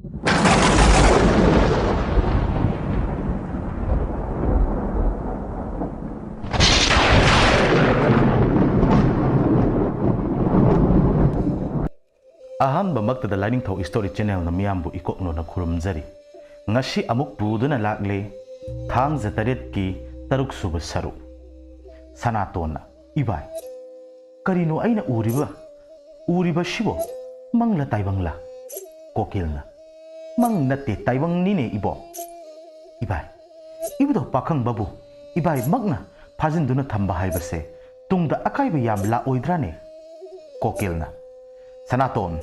ꯑꯍꯥꯟꯕꯃꯛꯇꯗ ꯂꯥꯏꯅꯤꯡꯊꯧ story ꯆꯦꯅꯦꯜꯅ ꯃꯤꯌꯥꯝꯕꯨ ꯏꯀꯣꯛꯅꯣꯅ ꯈꯨꯔꯨꯝꯖꯔꯤ ꯉꯁꯤ ꯑꯃꯨꯛ ꯄꯨꯗꯨꯅ ꯂꯥꯛꯂꯦ ꯊꯥꯡꯖ 8ꯀꯤ 6ꯁꯨꯕ ꯁꯔꯨꯛ ꯁꯅꯥꯇꯣꯟꯅ ꯏꯕꯥꯏ ꯀꯔꯤꯅꯣ ꯑꯩꯅ ꯎꯔꯤꯕꯁꯤꯕꯣ ꯃꯪꯂ ꯇꯥꯏꯕꯪꯂ ꯀꯣꯀꯤꯜꯅ ꯃꯪ ꯅꯠꯇꯦ ꯇꯥꯏꯕꯪꯅꯤꯅꯦ ꯏꯕꯣ 이발 이보다 파캉바부 이바이 막나 파진두나 탐바 하이버세 뚱다 아카이바 얌 라오이드라네 코킬나 사나톤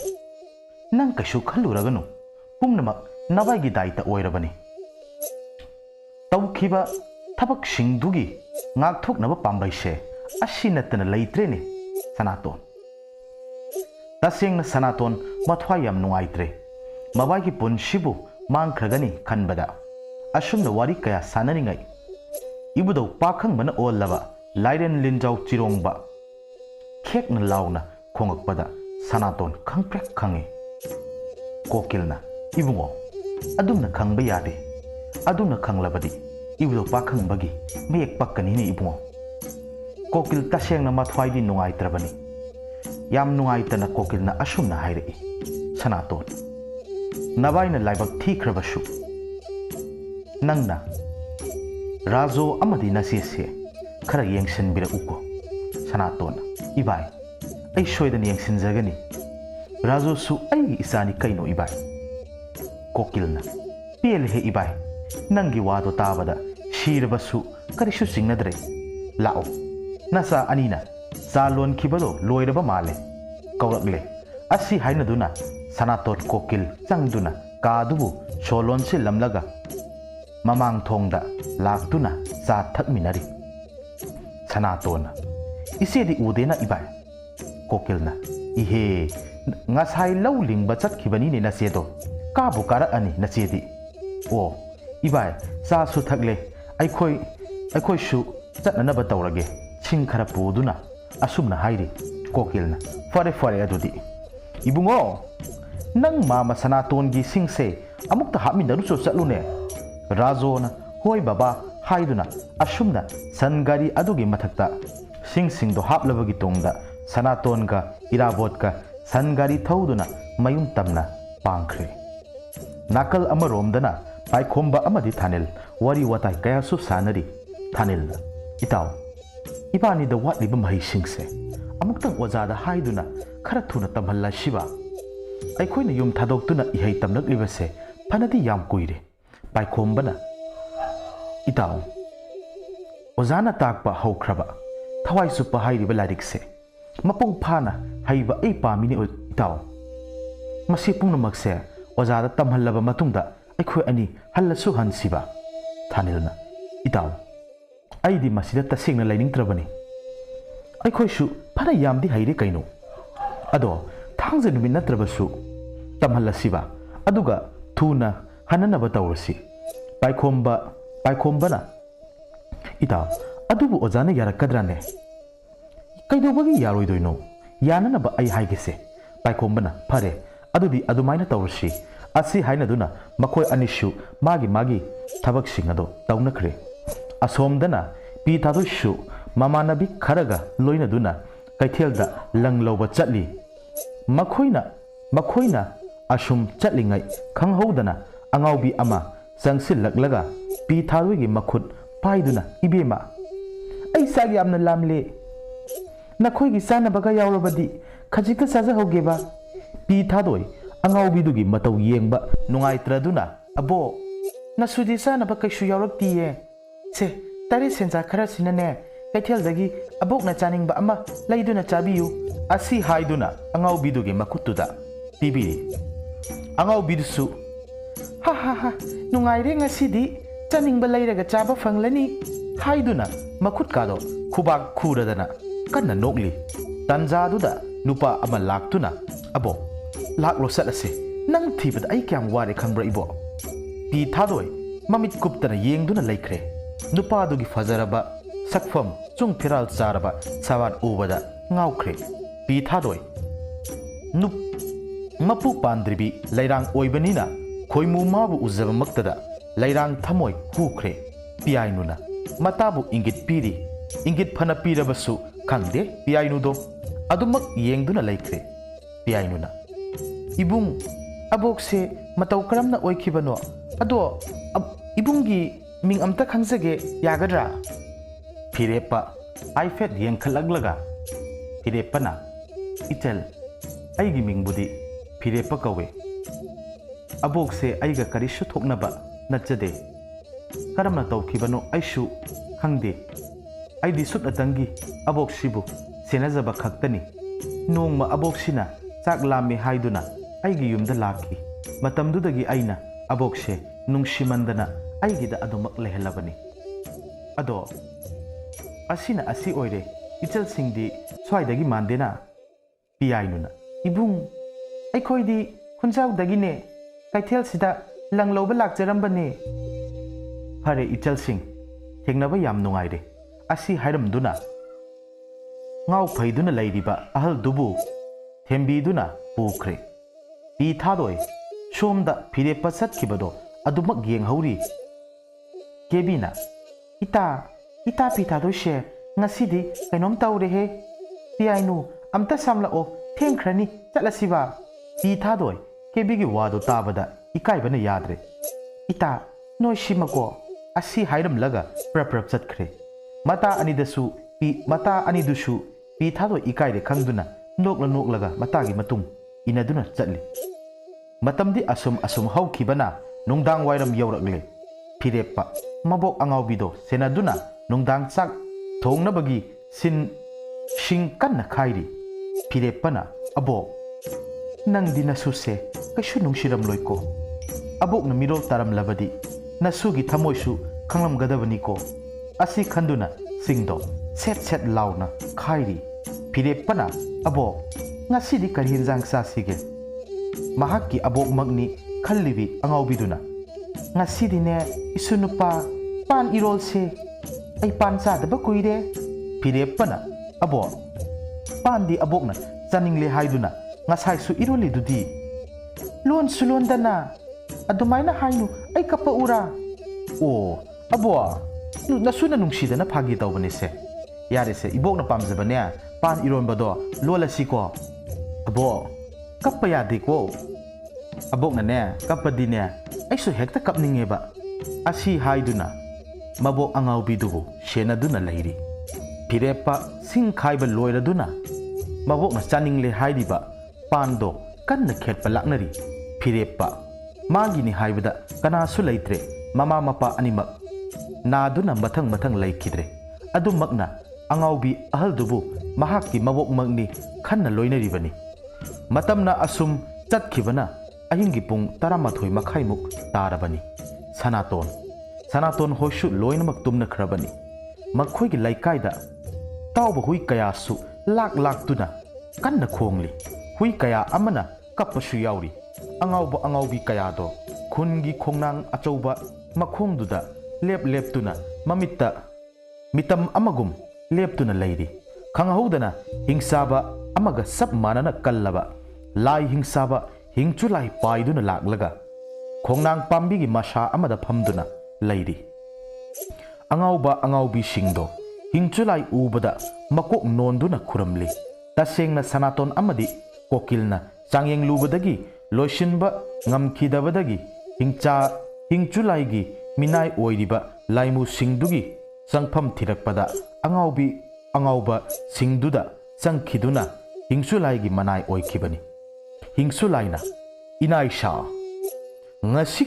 난 kasu khaluraganu pumnamak nabaigi daita oirabani tawkhiba thabak singdugi ngakthoknaba pambaise asinatana leitrene sanaton tasengna sanaton mathwai yam nungaitre mabagi punsibu mangkhragani khanbada asumna wari kaya sanaringai ibudo pakhang bana ollaba lairen linjau chirongba khekna launa khongakpada sanaton khangprek khangi kokilna ibungo adumna khangba yade adumna khanglabadi ibudo pakhang bagi mek pakkani ni ibungo kokil tasengna mathwai di nungai trabani yam nungai tana kokilna asumna hairei sanaton nabaina laibak thikrabashu nangna rajo amadi nasese khara yengsin bira uko sanaton ibai ai soidan yengsin jagani rajo su ai isani kaino ibai kokilna pel he ibai nangi wado tabada shirabasu karisu singnadre lao nasa anina salon kibado loiraba male kawrakle asi haina duna sanaton kokil changduna kadubu solon se lamlaga mamang thongda laktuna cha thakminari sanatona isedi udena ibai kokilna ihe ngasai lawling ba chatkibani ne nasedo kabu kara ani nasedi o ibai cha su thakle aikhoi su chatnana ba tawrage ching khara puduna asumna hairi kokilna fare adudi ibungo nang mama sanaton gi singse amukta haminaru so chatlune rajona hoi baba haiduna asumna sangari adugi mathakta singdo haplabagi tongda sanaton ga irabot ga sangari thauduna mayum tamna pangkhre nakal amaromdana paikhomba amadi thanel wari watai kaya su sanari thanel itaw ibani da watliba mahi singse amuktang ojada haiduna khara thuna tamhalla shiba aikhoina yum thadoktuna ihai tamnaklibase phanadi yam kuire paikhomba itaw ojana takpa haukraba thawai supa hairiba larikse mapung phana haiba ei pamini itaw masi pungnamakse ojada tamhallaba matungda aikhoi ani hallasu hansiba thanilna itaw aidi masida tasengna lainingtrabani aikhoi su phana yamdi haire kaino ado thangje numin natrabasu tamhallasiba aduga thuna hananaba tawrasi paikhombana itaw adubu ojana yarakadrane kaidobagi yaroidoino yananaba ai haigese paikhombana phare adudi adumaina tawrasi asi hainaduna makhoi anishu magi thabak singado tawnakre asomdana pi thadusu mamanabi kharaga loinaduna kaithelda langloba chatli makhoina asum chatlingai khanghodana angaubi ama changsillaklaga pi tharuigi makhut paiduna ibema ai sagi amna lamle nakhoigi sanabaga yawrabadi khajika saja hogeba pi thadoi angaubi dugi matau yengba nungaitraduna abo nasudi sanaba kaisu yawraktiye se tari senja khara sinane kaitheldagi abokna chaningba ama laiduna chabiyu asi haiduna angaubi dugi makutuda pibiri angaubi dusu ha nungaire ngasidi chaningba lairaga chaba fanglani haiduna makut kado khubak khuradana kanna nokli tanjaduda nupa ama laktuna abo laklo salase nang thibada ai kyam ware khangbra ibo pi thadoi mamit kuptana yengduna laikre nupa dugi fajaraba sakfam chung phiral charaba sawat ubada ngaukre pi thadoi nup mapu pandribi lairang oibanina khoimu mabu uzaba maktada lairang thamoi hukhre piainu na matabu ingit piri ingit phana pirabasu khangde piainu do adumak yengduna laikre piainu na ibung abokse matau karamna oikhibano ado ibungi ming amta khangjage yagadra phirepa aifet yengkhalaglaga phirepa itel aigi mingbudi phirepa kawe abokse aiga karisu thoknaba nachade karamna tawkhibano aishu khangde aidi sut atangi aboksibu senajaba khaktani nongma aboksina chak lami haiduna aigi yumda lakhi matamdudagi aina abokse nungshimandana aigida adumak lehelabani ado asina asi oire ichal singdi swaidagi mandena piainuna ibung aikhoidi khunjaw dagine kaithel sida langloba lakjarambane hare ichal sing thengnaба yam nungaire asi hairamduna ngau phaiduna leiriba ahal dubu thembiduna pukhre pi thadoi somda phire pasat khibado adumak yenghori kebina ita pi thadoi she ngasidi kainom tawre he piainu amta samlao thengkhrani chatlasiba pi thadoi kebigi wado tabada ikaibana yadre ita noi shimako asi hairam laga prap chatkhre mata anidusu pi thadoi ikaire khangduna nokla matagi matung inaduna chatli matamdi asum haukhibana nungdang wairam yaurakle phirepa mabok angaubido senaduna nungdang chak thongnabagi sing kanna khairi phirepana abo nangdi nasuse kaishu nungsiram loiko abok na mirol taram labadi nasugi thamoisu khanglam gadabani ko asi khanduna singdo set launa khairi phirepana abo ngasidi kari hinjang sa sige mahakki abok magni khallibi angaubiduna ngasidi ne isunupa pan irol se ai pan sa daba kuire phirepana abo pandi abokna chaningle haiduna ngasai su iroli dudi lon sulondana adumaina hainu ai kapa ura o abo nasuna nungsidana phagi tawbane se yare se ibokna pamjabane pan ironbado lolasi ko abo kappa yade ko abokna ne kappadine aisu hekta kapningeba asi haiduna mabok angaubidubu senaduna leiri phirepa sing khaiba loiraduna mabokna chaningle haidiba pando kanna khetpa laknari phirepa magini haibada kanasu leitre mama mapa animak naduna mathang laikhidre adumakna angaubi ahaldubu mahakki mabok magni khanna loinaribani matamna asum chatkhibana ahingi pung 12 makhaimuk tarabani sanaton hoishu loinamak tumna khrabani makhoigi laikaida tawba hui kayasu lak tuna kanna khongli hui kaya amana kappasu yauri angaubi kaya do khungi khongnang achouba makhongduda lep tuna mamitta mitam amagum lep tuna leiri khanghaudana hingsaba amaga sab manana kallaba lai hingsaba hingchulai paiduna laklaga khongnang pambigi masha amada phamduna leiri angaubi singdo hingchulai ubada makok nonduna khuramli tasengna sanaton amadi kokilna changyeng lubadagi loishinba ngamkhidabadagi hingchulaigi minai oiriba laimu singdugi sangpham thirakpada angauba singduda changkhiduna hingchulaigi manai oikhibani hingchulaina inaisha ngasi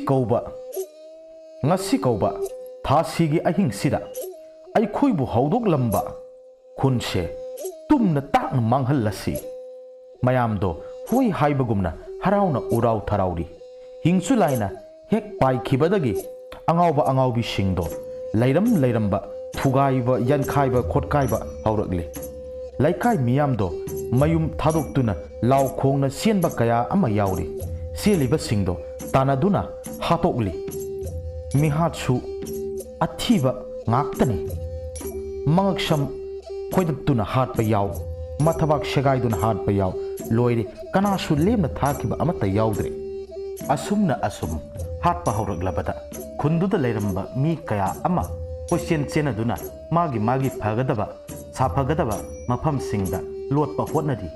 kauba thasigi ahingsida aikhoibu haudok lamba khunse tumna takna manghallasi mayamdo hui haibagumna harauna urau tharauri hingchulaina hek paikhibadagi angaubi singdo lairamba thugaiba yankhaiba khotkaiba haurakle laikai miyamdo mayum thadoktuna law khongna sienba kaya ama yauri sieliba singdo tanaduna hatokli mihatsu athiba ngaktani mangaksham khoidatuna hatpa yaw mathabak shegaiduna hatpa yaw loire kanasu lemna thakiba amata yawdre asumna asum hatpa hauраglabada khunduda leiramba mi kaya ama question chenaduna magi phagadaba saphagadaba mafam singda lotpa hotnadi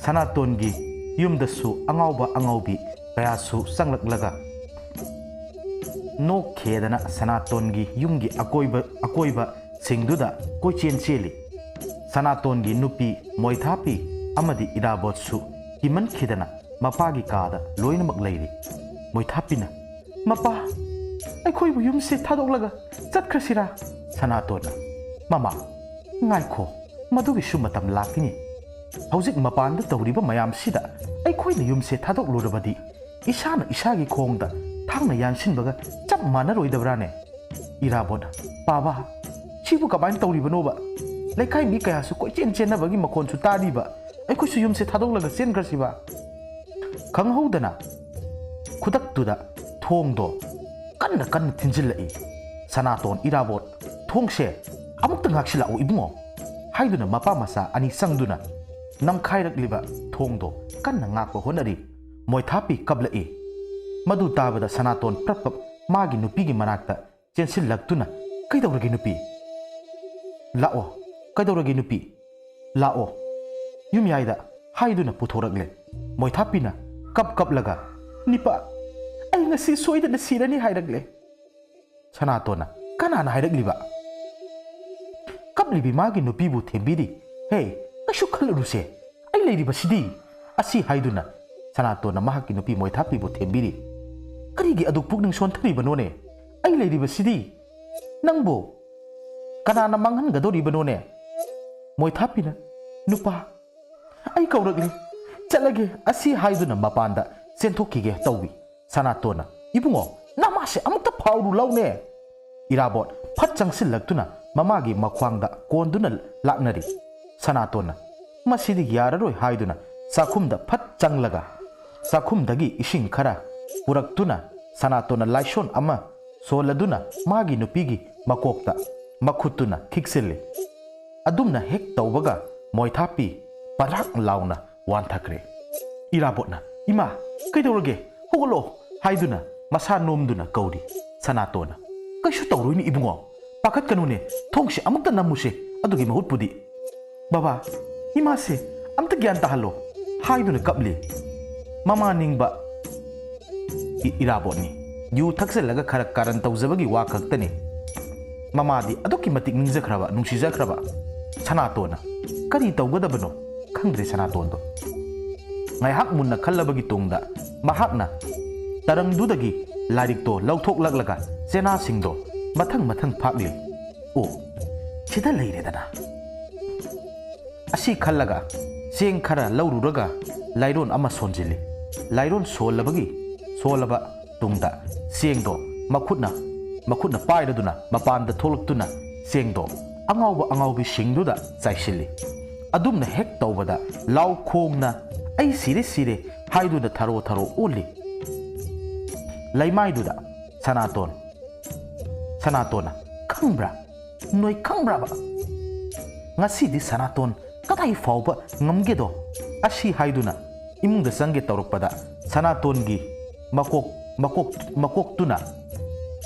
sanatongi yumdasu angaubi kaya su sanglaklaga no khedana sanatongi yumgi akoiba singduda koichen cheli sanatongi nupi moithapi amadi irabotsu himan khidana mapagi kada loinamak leiri moithapina mapa ꯑꯩꯈꯣꯏꯕꯨ ꯌꯨꯝꯁꯦ ꯊꯥꯗꯣꯛꯂꯒ ꯆꯠꯈ꯭ꯔꯁꯤꯔꯥ ꯁꯅꯥꯇꯣꯟꯅ ꯃꯃꯥ ꯉꯥꯏꯈꯣ ꯃꯗꯨꯒꯤꯁꯨ ꯃꯇꯝ ꯂꯥꯛꯈꯤꯅꯤ ꯍꯧꯖꯤꯛ ꯃꯄꯥꯟꯗ ꯇꯧꯔꯤꯕ ꯃꯌꯥꯝꯁꯤꯗ ꯑꯩꯈꯣꯏꯅ ꯌꯨꯝꯁꯦ ꯊꯥꯗꯣꯛꯂꯨꯔꯕꯗꯤ ꯏꯁꯥꯅ ꯏꯁꯥꯒꯤ ꯈꯣꯡꯗ ꯊꯥꯡꯅ ꯌꯥꯟꯁꯤꯟꯕꯒ ꯆꯞ ꯃꯥꯟꯅꯔꯣꯏꯗꯕ꯭ꯔꯥꯅꯦ ꯏꯔꯥꯕꯣꯠꯅ ꯄꯥꯕꯥ ꯁꯤꯕꯨ ꯀꯃꯥꯏꯅ ꯇꯧꯔꯤꯕꯅꯣꯕ ꯂꯩꯀꯥꯏ ꯃꯤ ꯀꯌꯥꯁꯨ ꯀꯣꯏꯆꯦꯟ ꯆꯦꯟꯅꯕꯒꯤ ꯃꯈꯣꯟꯁꯨ ꯇꯥꯔꯤꯕ ꯑꯩꯈꯣꯏꯁꯨ ꯌꯨꯝꯁꯦ ꯊꯥꯗꯣꯛꯂꯒ ꯆꯦꯟꯈ꯭ꯔꯁꯤꯕ ꯈꯪꯍꯧꯗꯅ ꯈꯨꯗꯛꯇꯨꯗ ꯊꯣꯡꯗꯣ kanna tinjillai sanaton irabot thongse amukta ngaksilao ibungo haiduna mapa masa ani sangduna namkhairakliba thongdo kanna ngakpa honari moithapi kablai madu tabada sanaton prapap magi nupi gi manakta chensil laktuna kaidawragi nupi lao kaidawragi nupi lao yumyaida haiduna puthoragle moithapina kap laga nipa ay ngasi soidana sirani hairagle sanatona kanana hairagliba kablibi magi nupibu thembidi hey kashu khaluruse ay leiriba sidi asi haiduna sanatona mahaki nupi moithapibu thembidi karigi adu pukning sonthariba none ay leiriba sidi nangbo kanana manghan gadoriba none moithapina nupa ay kauragli chalage asi haiduna mapanda senthokige tawbi sanatona ibungo namase amukta phawru laune irabot phat changsillaktuna mamagi makhwangda konduna laknari sanatona masidi yararoi haiduna sakhumda phat changlaga sakhumdagi ising khara puraktuna sanatona laishon ama soladuna magi nupigi makokta makhutuna khiksilli adumna hek tawbaga moithapi parak launa wanthakre irabotna ima kaidawrage hogolo haiduna masa nomduna kauri sanatona kaishu tawroini ibungo pakat kanune thongse amukta namuse adugi mahut pudi baba imase amta gyan tahalo haiduna kapli mama ningba iraboni yu thakselaga kharak karan tawjabagi wa khaktani mamadi aduki matik ningjakhraba nungsijakhraba sanatona kari tawgadabano khangdre sanatondo ngaihak munna khallabagi tungda mahakna tarangdudagi larikto lauthoklatlaga sena singdo mathang phakli o sida leiredana asi khallaga seng khara laururaga lairon ama sonjili lairon solaba tungda sengdo makhutna pairaduna mapanda tholaktuna sengdo angaubi singduda chaisili adumna hek tawbada law khongna ai sire haiduna tharo oli laimaiduda sanatona khangbra noi khangbra ba ngasi di sanaton kadai fauba ngamgedo asi haiduna imungda sangge tawrukpada sanatongi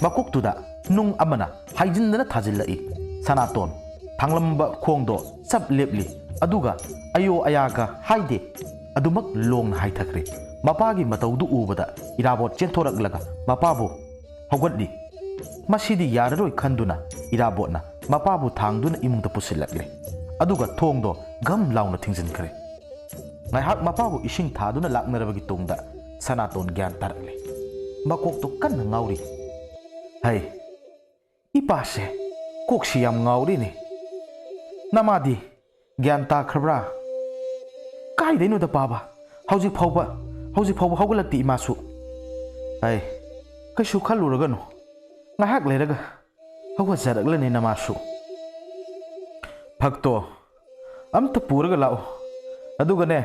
makoktuda nung amana haijindana thajillai sanaton thanglamba khongdo sab lepli aduga ayo ayaga haide adumak long haithakre mapagi mataudu ubada irabot chenthoraglaga mapabu hogotli masidi yararoi khanduna irabotna mapabu thangduna imungda pusillagle aduga thongdo gam launa thingjinkre ngaihak mapabu ising thaduna laknarabagi tungda sanaton gyan tarakle makokto kanna ngauri hai ipase koksi yam ngauri ni namadi gyan takhrabra kaideno da paba hauji phauba haugalakti imasu ai kaishu khaluragano ngahak leraga hawajaraglani namasu phakto amta puraga lao adugane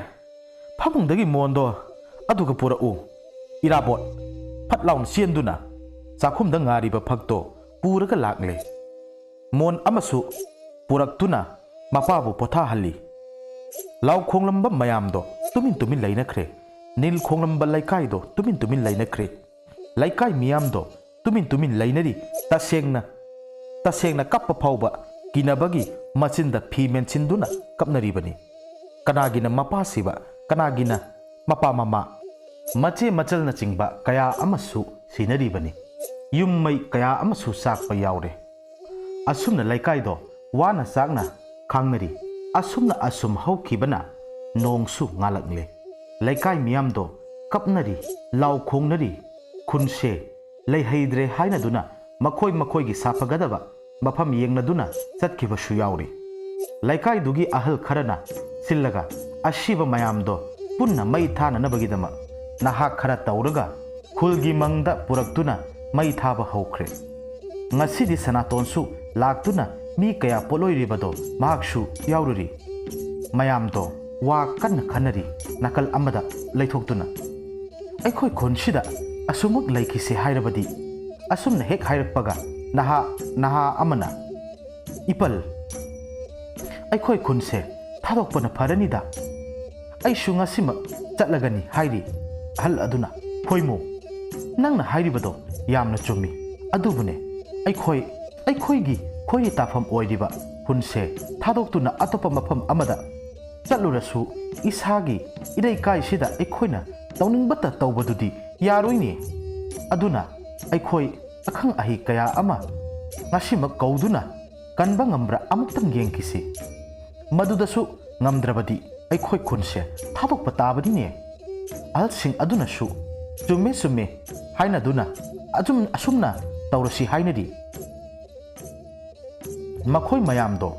phamungdagi mondo aduga purau irabot phatlaun sienduna chakhumda ngariba phakto puraga lakle mon amasu puraktuna mapabu potha halli law khonglamba mayamdo tumin lainakre ꯅꯤꯜ ꯈꯣꯡꯂꯝꯕ ꯂꯩꯀꯥꯏꯗꯣ ꯇꯨꯃꯤꯟ ꯇꯨꯃꯤꯟ ꯂꯩꯅꯈ꯭ꯔꯦ ꯂꯩꯀꯥꯏ ꯃꯤꯌꯥꯝꯗꯣ ꯇꯨꯃꯤꯟ ꯇꯨꯃꯤꯟ ꯂꯩꯅꯔꯤ ꯇꯁꯦꯡꯅ ꯀꯞꯄ ꯐꯥꯎꯕ ꯀꯤꯅꯕꯒꯤ ꯃꯆꯤꯟꯗ ꯐꯤ ꯃꯦꯟꯁꯤꯟꯗꯨꯅ ꯀꯞꯅꯔꯤꯕꯅꯤ ꯀꯅꯥꯒꯤꯅ ꯃꯄꯥ ꯁꯤꯕ ꯀꯅꯥꯒꯤꯅ ꯃꯄꯥ ꯃꯃꯥ ꯃꯆꯦ ꯃꯆꯜꯅꯆꯤꯡꯕ ꯀꯌꯥ ꯑꯃꯁꯨ ꯁꯤꯅꯔꯤꯕꯅꯤ ꯌꯨꯝ ꯃꯩ ꯀꯌꯥ ꯑꯃꯁꯨ ꯆꯥꯛꯄ ꯌꯥꯎꯔꯦ ꯑꯁꯨꯝꯅ ꯂꯩꯀꯥꯏꯗꯣ ꯋꯥꯅ ꯆꯥꯛꯅ ꯈꯥꯡꯅꯔꯤ ꯑꯁꯨꯝꯅ ꯑꯁꯨꯝ ꯍꯧꯈꯤꯕꯅ ꯅꯣꯡꯁꯨ ꯉꯥꯜꯂꯛꯂꯦ ꯂꯩꯀꯥꯏ ꯃꯤꯌꯥꯝꯗꯣ ꯀꯞꯅꯔꯤ ꯂꯥꯎ ꯈꯣꯡꯅꯔꯤ ꯈꯨꯟꯁꯦ ꯂꯩꯍꯩꯗ꯭ꯔꯦ ꯍꯥꯏꯅꯗꯨꯅ ꯃꯈꯣꯏꯒꯤ ꯁꯥꯐꯒꯗꯕ ꯃꯐꯝ ꯌꯦꯡꯅꯗꯨꯅ ꯆꯠꯈꯤꯕꯁꯨ ꯌꯥꯎꯔꯤ ꯂꯩꯀꯥꯏꯗꯨꯒꯤ ꯑꯍꯜ ꯈꯔꯅ ꯁꯤꯜꯂꯒ ꯑꯁꯤꯕ ꯃꯌꯥꯝꯗꯣ ꯄꯨꯟꯅ ꯃꯩ ꯊꯥꯅꯅꯕꯒꯤꯗꯃꯛ ꯅꯍꯥꯛ ꯈꯔ ꯇꯧꯔꯒ ꯈꯨꯜꯒꯤ ꯃꯪꯗ ꯄꯨꯔꯛꯇꯨꯅ ꯃꯩ ꯊꯥꯕ ꯍꯧꯈ꯭ꯔꯦ ꯉꯁꯤꯗꯤ ꯁꯅꯥꯇꯣꯟꯁꯨ ꯂꯥꯛꯇꯨꯅ ꯃꯤ ꯀꯌꯥ ꯄꯣꯠꯂꯣꯏꯔꯤꯕꯗꯣ ꯃꯍꯥꯛꯁꯨ ꯌꯥꯎꯔꯨꯔꯤ ꯃꯌꯥꯝꯗꯣ ꯋꯥ ꯀꯟꯅ ꯈꯟꯅꯔꯤ ꯅꯥꯀꯜ ꯑꯃꯗ ꯂꯩꯊꯣꯛꯇꯨꯅ ꯑꯩꯈꯣꯏ ꯈꯨꯟꯁꯤꯗ ꯑꯁꯨꯃꯛ ꯂꯩꯈꯤꯁꯦ ꯍꯥꯏꯔꯕꯗꯤ ꯑꯁꯨꯝꯅ ꯍꯦꯛ ꯍꯥꯏꯔꯛꯄꯒ ꯅꯍꯥ ꯑꯃꯅ ꯏꯄꯜ ꯑꯩꯈꯣꯏ ꯈꯨꯟꯁꯦ ꯊꯥꯗꯣꯛꯄꯅ ꯐꯔꯅꯤꯗ ꯑꯩꯁꯨ ꯉꯁꯤꯃꯛ ꯆꯠꯂꯒꯅꯤ ꯍꯥꯏꯔꯤ ꯑꯍꯜ ꯑꯗꯨꯅ ꯍꯣꯏꯃꯣ ꯅꯪꯅ ꯍꯥꯏꯔꯤꯕꯗꯣ ꯌꯥꯝꯅ ꯆꯨꯝꯃꯤ ꯑꯗꯨꯕꯨꯅꯦ ꯑꯩꯈꯣꯏꯒꯤ ꯈꯣꯏꯔꯤ ꯇꯥꯐꯝ ꯑꯣꯏꯔꯤꯕ ꯈꯨꯟꯁꯦ ꯊꯥꯗꯣꯛꯇꯨꯅ ꯑꯇꯣꯞꯄ ꯃꯐꯝ ꯑꯃꯗ ꯆꯠꯂꯨꯔꯁꯨ ꯏꯁꯥꯒꯤ ꯏꯔꯩꯀꯥꯏꯁꯤꯗ ꯑꯩꯈꯣꯏꯅ ꯇꯧꯅꯤꯡꯕꯇ ꯇꯧꯕꯗꯨꯗꯤ ꯌꯥꯔꯣꯏꯅꯦ ꯑꯗꯨꯅ ꯑꯩꯈꯣꯏ ꯑꯈꯪ ꯑꯍꯩ ꯀꯌా ꯑꯃ ꯉꯁꯤꯃꯛ ꯀꯧꯗꯨꯅ ꯀꯟꯕ ꯉꯝꯕ꯭ꯔꯥ ꯑꯃꯨꯛꯇꯪ ꯌꯦꯡꯈꯤꯁꯤ ꯃꯗꯨꯗꯁꯨ ꯉꯝꯗ꯭ꯔꯕꯗꯤ ꯑꯩꯈꯣꯏ ꯈꯨꯟꯁꯦ ꯊꯥꯗꯣꯛꯄ ꯇꯥꯕꯅꯤꯅꯦ ꯑꯍꯜꯁꯤꯡ ꯑꯗꯨꯅꯁꯨ ꯆꯨꯝꯃꯦ ꯍꯥꯏꯅꯗꯨꯅ ꯑꯁꯨꯝꯅ ꯇꯧꯔꯁꯤ ꯍꯥꯏꯅꯔꯤ ꯃꯈꯣꯏ ꯃꯌꯥꯝꯗꯣ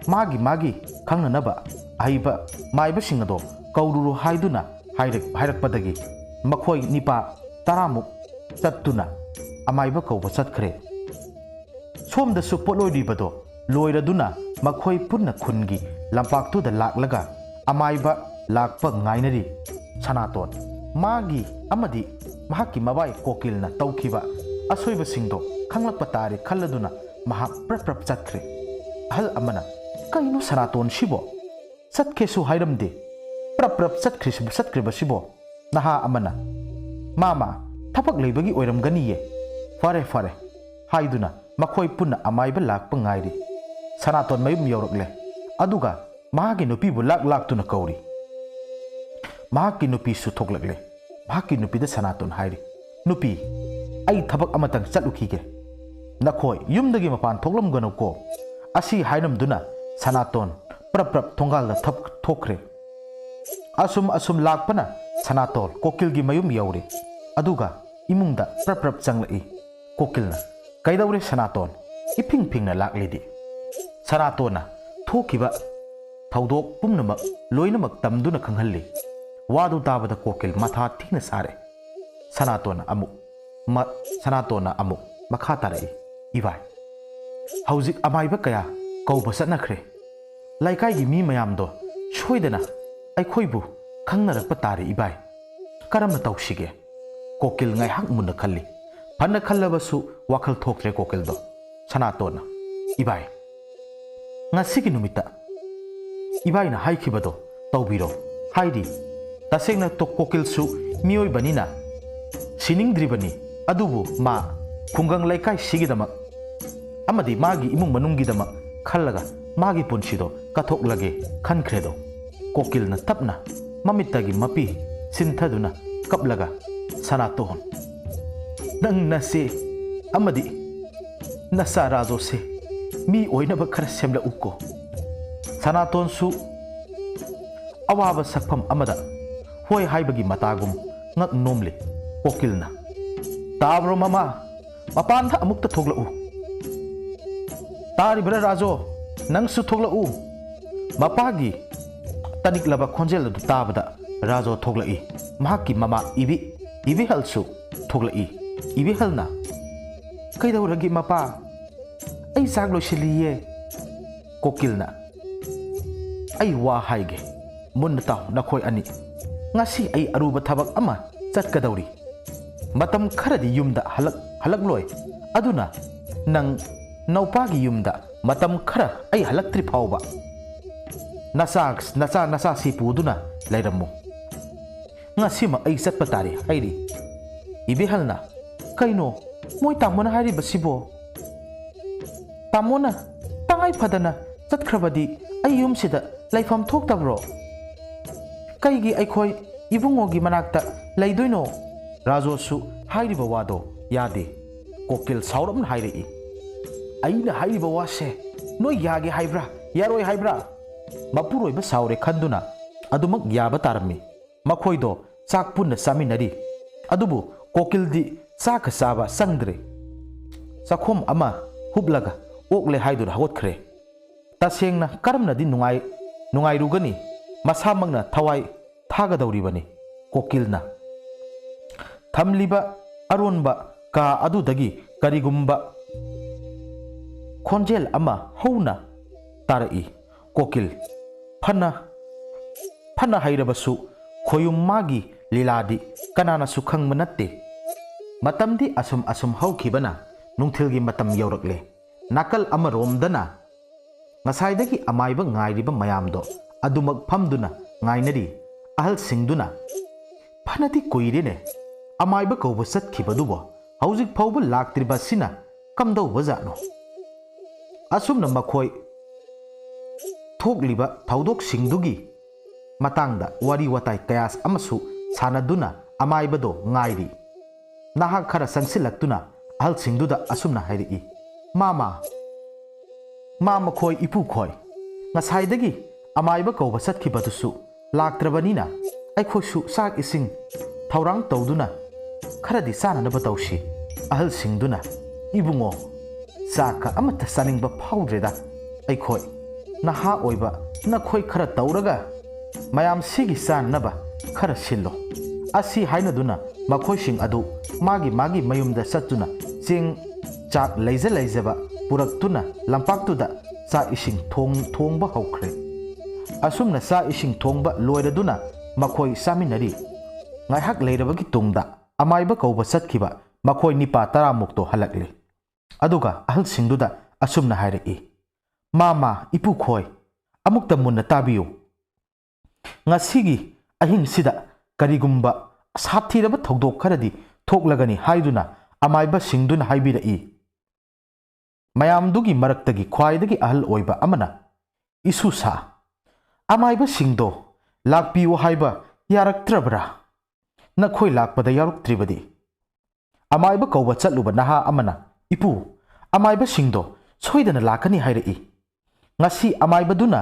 ꯃꯥꯒꯤ ꯈꯪꯅꯅꯕ ꯑꯍꯩꯕ ꯃꯥꯏꯕꯁꯤꯡ ꯑꯗꯣ ꯀꯧꯔꯨꯔꯣ ꯍꯥꯏꯗꯨꯅ ꯍꯥꯏꯔꯛꯄꯗꯒꯤ ꯃꯈꯣꯏ ꯅꯤꯄꯥ 10ꯃꯨꯛ ꯆꯠꯇꯨꯅ ꯑꯃꯥꯏꯕ ꯀꯧꯕ ꯆꯠꯈ꯭ꯔꯦ ꯁꯣꯝꯗꯁꯨ ꯄꯣꯠꯂꯣꯏꯔꯤꯕꯗꯣ ꯂꯣꯏꯔꯗꯨꯅ ꯃꯈꯣꯏ ꯄꯨꯟꯅ ꯈꯨꯟꯒꯤ ꯂꯝꯄꯥꯛꯇꯨꯗ ꯂꯥꯛꯂꯒ ꯑꯃꯥꯏꯕ ꯂꯥꯛꯄ ꯉꯥꯏꯅꯔꯤ ꯁꯅꯥꯇꯣꯟ ꯃꯥꯒꯤ ꯑꯃꯗꯤ ꯃꯍꯥꯛꯀꯤ ꯃꯕꯥꯏ ꯀꯣꯀꯤꯜꯅ ꯇꯧꯈꯤꯕ ꯑꯁꯣꯏꯕꯁꯤꯡꯗꯣ ꯈꯪꯂꯛꯄ ꯇꯥꯔꯦ ꯈꯜꯂꯗꯨꯅ ꯃꯍꯥꯛ ꯄ꯭ꯔꯞ ꯆꯠꯈ꯭ꯔꯦ ꯑꯍꯜ ꯑꯃꯅ ꯀꯩꯅꯣ ꯁꯅꯥꯇꯣꯟꯁꯤꯕꯣ ꯆꯠꯀꯦꯁꯨ ꯍꯥꯏꯔꯝꯗꯦ ꯄ꯭ꯔꯞ ꯆꯠꯈ꯭ꯔꯤꯕꯁꯤꯕꯣ ꯅꯍꯥ ꯑꯃꯅ ꯃꯥꯃꯥ ꯊꯕꯛ ꯂꯩꯕꯒꯤ ꯑꯣꯏꯔꯝꯒꯅꯤꯌꯦ ꯐꯔꯦ ꯍꯥꯏꯗꯨꯅ ꯃꯈꯣꯏ ꯄꯨꯟꯅ ꯑꯃꯥꯏꯕ ꯂꯥꯛꯄ ꯉꯥꯏꯔꯤ ꯁꯅꯥꯇꯣꯟ ꯃꯌꯨꯝ ꯌꯧꯔꯛꯂꯦ ꯑꯗꯨꯒ ꯃꯍꯥꯛꯀꯤ ꯅꯨꯄꯤꯕꯨ ꯂꯥꯛꯇꯨꯅ ꯀꯧꯔꯤ ꯃꯍꯥꯛꯀꯤ ꯅꯨꯄꯤꯁꯨ ꯊꯣꯛꯂꯛꯂꯦ ꯃꯍꯥꯛꯀꯤ ꯅꯨꯄꯤꯗ ꯁꯅꯥꯇꯣꯟ ꯍꯥꯏꯔꯤ ꯅꯨꯄꯤ ꯑꯩ ꯊꯕꯛ ꯑꯃꯇꯪ ꯆꯠꯂꯨꯈꯤꯒꯦ ꯅꯈꯣꯏ ꯌꯨꯝꯗꯒꯤ ꯃꯄꯥꯟ ꯊꯣꯛꯂꯝꯒꯅꯨꯀꯣ ꯑꯁꯤ ꯍꯥꯏꯔꯝꯗꯨꯅ ꯁꯅꯥꯇꯣꯟ ꯄ꯭ꯔꯞ ꯊꯣꯡꯒꯥꯜꯗ ꯊꯣꯛꯈ꯭ꯔꯦ ꯑꯁꯨꯝ ꯂꯥꯛꯄꯅ ꯁꯅꯥꯇꯣꯟ ꯀꯣꯀꯤꯜꯒꯤ ꯃꯌꯨꯝ ꯌꯧꯔꯦ ꯑꯗꯨꯒ ꯏꯃꯨꯡꯗ ꯄ꯭ꯔꯞ ꯆꯪꯂꯛꯏ ꯀꯣꯀꯤꯜꯅ ꯀꯩꯗꯧꯔꯦ ꯁꯅꯥꯇꯣꯟ ꯏꯐꯤꯡ ꯂꯥꯛꯂꯤꯗꯤ ꯁꯅꯥꯇꯣꯟꯅ ꯊꯣꯛꯈꯤꯕ ꯊꯧꯗꯣꯛ ꯄꯨꯝꯅꯃꯛ ꯂꯣꯏꯅꯃꯛ ꯇꯝꯗꯨꯅ ꯈꯪꯍꯜꯂꯤ ꯋꯥꯗꯨ ꯇꯥꯕꯗ ꯀꯣꯀꯤꯜ ꯃꯊꯥ ꯊꯤꯅ ꯁꯥꯔꯦ ꯁꯅꯥꯇꯣꯟꯅ ꯑꯃꯨꯛ ꯃꯈꯥ ꯇꯥꯔꯛꯏ ꯏꯕꯥꯏ ꯍꯧꯖꯤꯛ ꯑꯃꯥꯏꯕ ꯀꯌꯥ ꯀꯧꯕ ꯆꯠꯅꯈ꯭ꯔꯦ ꯂꯩꯀꯥꯏꯒꯤ ꯃꯤ ꯃꯌꯥꯝꯗꯣ ꯁꯣꯏꯗꯅ ꯑꯩꯈꯣꯏꯕꯨ ꯈꯪꯅꯔꯛꯄ ꯇꯥꯔꯦ ꯏꯕꯥꯏ ꯀꯔꯝꯅ ꯇꯧꯁꯤꯒꯦ ꯀꯣꯀꯤꯜ ꯉꯥꯏꯍꯥꯛ ꯃꯨꯟꯅ ꯈꯜꯂꯤ ꯐꯅ ꯈꯜꯂꯕꯁꯨ ꯋꯥꯈꯜ ꯊꯣꯛꯇ꯭ꯔꯦ ꯀꯣꯀꯤꯜꯗꯣ ꯁꯅꯥꯇꯣꯟꯅ ꯏꯕꯥꯏ ꯉꯁꯤꯒꯤ ꯅꯨꯃꯤꯠꯇ ꯏꯕꯥꯏꯅ ꯍꯥꯏꯈꯤꯕꯗꯣ ꯇꯧꯕꯤꯔꯣ ꯍꯥꯏꯗꯤ ꯇꯁꯦꯡꯅ ꯀꯣꯀꯤꯜꯁꯨ ꯃꯤꯑꯣꯏꯕꯅꯤꯅ ꯁꯤꯅꯤꯡꯗ꯭ꯔꯤꯕꯅꯤ ꯑꯗꯨꯕꯨ ꯃꯥ ꯈꯨꯡꯒꯪ ꯂꯩꯀꯥꯏꯁꯤꯒꯤꯗꯃꯛ ꯑꯃꯗꯤ ꯃꯥꯒꯤ ꯏꯃꯨꯡ ꯃꯅꯨꯡꯒꯤꯗꯃꯛ ꯈꯜꯂꯒ ꯃꯥꯒꯤ ꯄꯨꯟꯁꯤꯗꯣ ꯀꯠꯊꯣꯛꯂꯒꯦ ꯈꯟꯈ꯭ꯔꯦꯗꯣ ꯀꯣꯀꯤꯜꯅ ꯇꯞꯅ ꯃꯃꯤꯠꯇꯒꯤ ꯃꯄꯤ ꯆꯤꯟꯊꯗꯨꯅ ꯀꯞꯂꯒ ꯁꯅꯥꯇꯣꯟ ꯅꯪ ꯅꯆꯦ ꯑꯃꯗꯤ ꯅꯆꯥ ꯔꯥꯖꯣꯁꯦ ꯃꯤ ꯑꯣꯏꯅꯕ ꯈꯔ ꯁꯦꯝꯂꯛꯎꯀꯣ ꯁꯅꯥꯇꯣꯟꯁꯨ ꯑꯋꯥꯕ ꯁꯛꯐꯝ ꯑꯃꯗ ꯍꯣꯏ ꯍꯥꯏꯕꯒꯤ ꯃꯇꯥꯒꯨꯝ ꯉꯛ ꯅꯣꯝꯂꯤ ꯀꯣꯀꯤꯜꯅ ꯇꯥꯕ꯭ꯔꯣ ꯃꯃꯥ ꯃꯄꯥꯟꯗ ꯑꯃꯨꯛꯇ ꯊꯣꯛꯂꯛꯎ ꯇꯥꯔꯤꯕ꯭ꯔꯥ ꯔꯥꯖꯣ ꯅꯪꯁꯨ ꯊꯣꯛꯂꯛꯎ ꯃꯄꯥꯒꯤ ꯇꯅꯤꯛꯂꯕ ꯈꯣꯟꯖꯦꯜ ꯑꯗꯨ ꯇꯥꯕꯗ ꯔꯥꯖꯣ ꯊꯣꯛꯂꯛꯏ ꯃꯍꯥꯛꯀꯤ ꯃꯃꯥ ꯏꯕꯤꯍꯜꯁꯨ ꯊꯣꯛꯂꯛꯏ ꯏꯕꯤꯍꯜꯅ ꯀꯩꯗꯧꯔꯒꯦ ꯃꯄꯥ ꯑꯩ ꯆꯥꯛ ꯂꯣꯏꯁꯤꯜꯂꯤꯌꯦ ꯀꯣꯀꯤꯜꯅ ꯑꯩ ꯋꯥ ꯍꯥꯏꯒꯦ ꯃꯨꯟꯅ ꯇꯥꯎ ꯅꯈꯣꯏ ꯑꯅꯤ ꯉꯁꯤ ꯑꯩ ꯑꯔꯨꯕ ꯊꯕꯛ ꯑꯃ ꯆꯠꯀꯗꯧꯔꯤ ꯃꯇꯝ ꯈꯔꯗꯤ ꯌꯨꯝꯗ ꯍꯜꯂꯛꯂꯣꯏ ꯑꯗꯨꯅ ꯅꯪ ꯅꯧꯄꯥꯒꯤ ꯌꯨꯝꯗ ꯃꯇꯝ ꯈꯔ ꯑꯩ ꯍꯜꯂꯛꯇ꯭ꯔꯤ ꯐꯥꯎꯕ ꯅꯆꯥꯁꯤ ꯄꯨꯗꯨꯅ ꯂꯩꯔꯝꯃꯨ ngasima ai chatpa tare hairi ibehalna kaino moi tamona hairi basibo tamona tangai phadana chatkrabadi ai yumsida laifam thoktabro kaigi aikhoi ibungogi manakta leidoino rajosu hairiba wado yade kokil sauram hairi aina hairiba wase no yage haibra yaroi haibra mapuroi ba saure khanduna adumak yaba tarmi makhoido chak punna saminari adubu kokildi chak saba sangdre sakhom ama hublaga okle haidur hawotkhre tasengna karamnadi nungai rugani masamangna thawai thagadawribani kokilna thamliba aronba ka adudagi karigumba khonjel ama houna tarai kokil phana hairabasu khoyum magi liladi kanana su khangma natte matamdi asum haukhibana nungthilgi matam yaurakle nakal ama romdana ngasaidagi amaiba ngairiba mayamdo adumak phamduna ngainari ahal singduna phanati koirene amaiba kauba satkibadubo haujik phauba laktriba sina kamdau wajano asumna makhoi thokliba thaudok singdugi matangda wari watai kayas amasu sanaduna amaibado ngairi nahak khara sansilaktuna ahal singduda asumna hairi mama khoi ipu khoi ngasaidagi amaiba kauba satkibadusu laktrabanina aikhosu sak ising thaurang tawduna kharadi sananaba tawsi ahal singduna ibungo saka amata saningba phawdreda aikhoi naha oiba nakhoi khara tawraga mayam sigi sanaba khara sillo asi hainaduna makhoi sing adu magi mayumda satuna ching chak leizaba puraktuna lampaktuda sa ising thongba haukhre asumna sa ising thongba loiraduna makhoi saminari ngaihak leirabagi tungda amaiba kauba satkiba makhoi nipa 10 mukto halakle aduga ahal singduda asumna hairei mama ipu khoi amukta munna tabiyu ngasigi ahing sida karigumba sathiraba thogdok kharadi thoklagani haiduna amaiba singduna haibirei mayamdugi maraktagi khwaidagi ahal oiba amana isu sa amaiba singdo lakpiu haiba yaraktrabra nakhoi lakpada yaruktribadi amaiba kauba chatluba naha amana ipu amaiba singdo soidana lakani hairei ngasi amaiba duna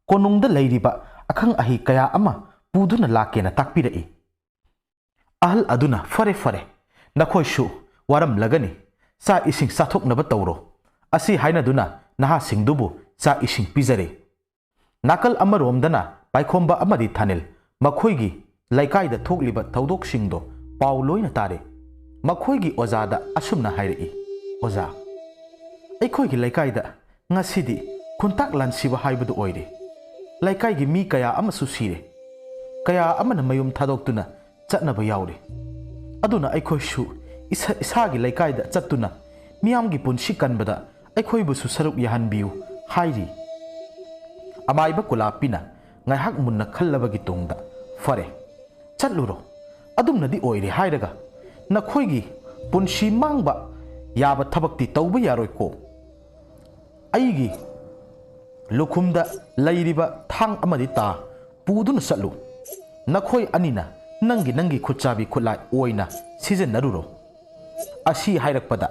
konungda leiriba akhang ahi kaya ama puduna lakena takpirei ahal aduna fare nakhoi shu waram lagani sa ising sathoknaba tawro asi haina duna naha singdubu sa ising pizare nakal amaromdana paikhomba amadi thanil makhoigi laikai da thokliba thaudok singdo paw loina tare makhoigi ojada asumna hairei oja aikhoigi laikai da ngasidi khuntak lansiba haibadu oire laikai gi mi kaya amasu sire kaya amana mayum thadoktuna chatnaba yaure aduna aikhoi shu isagi laikai da chatuna miyam gi punsi kanbada aikhoi busu saruk yahanbiu hairi amaiba kulapina ngaihak munna khallabagi tungda fare chatluro adumnadi oire hairaga nakhoigi punsi mangba yaba thabakti tauba yaroi ko aigi lukhumda leiriba thang amadi ta puduna satlu nakhoi anina nangi khuchabi khulai oina season naruro asi hairakpada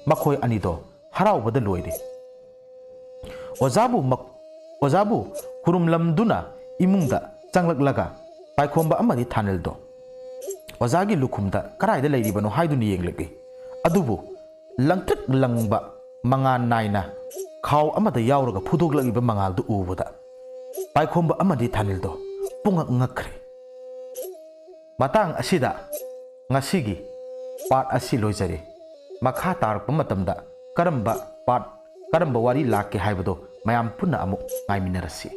makhoi anido haraubada loire ojabu kurumlamduna imungda changlaklaga paikhomba amadi thaneldo ojagi lukhumda karaida leiribano haiduni yenglege adubu langtrik langba mangan naina khaw amada yauraga phudoglagiba mangaldu ubada paikhomba amadi thaneldo pungak ngakre matang asida ngasigi part asi loijare makha tarpa matamda karamba wari lakke haibado mayam punna amuk ngaiminarasi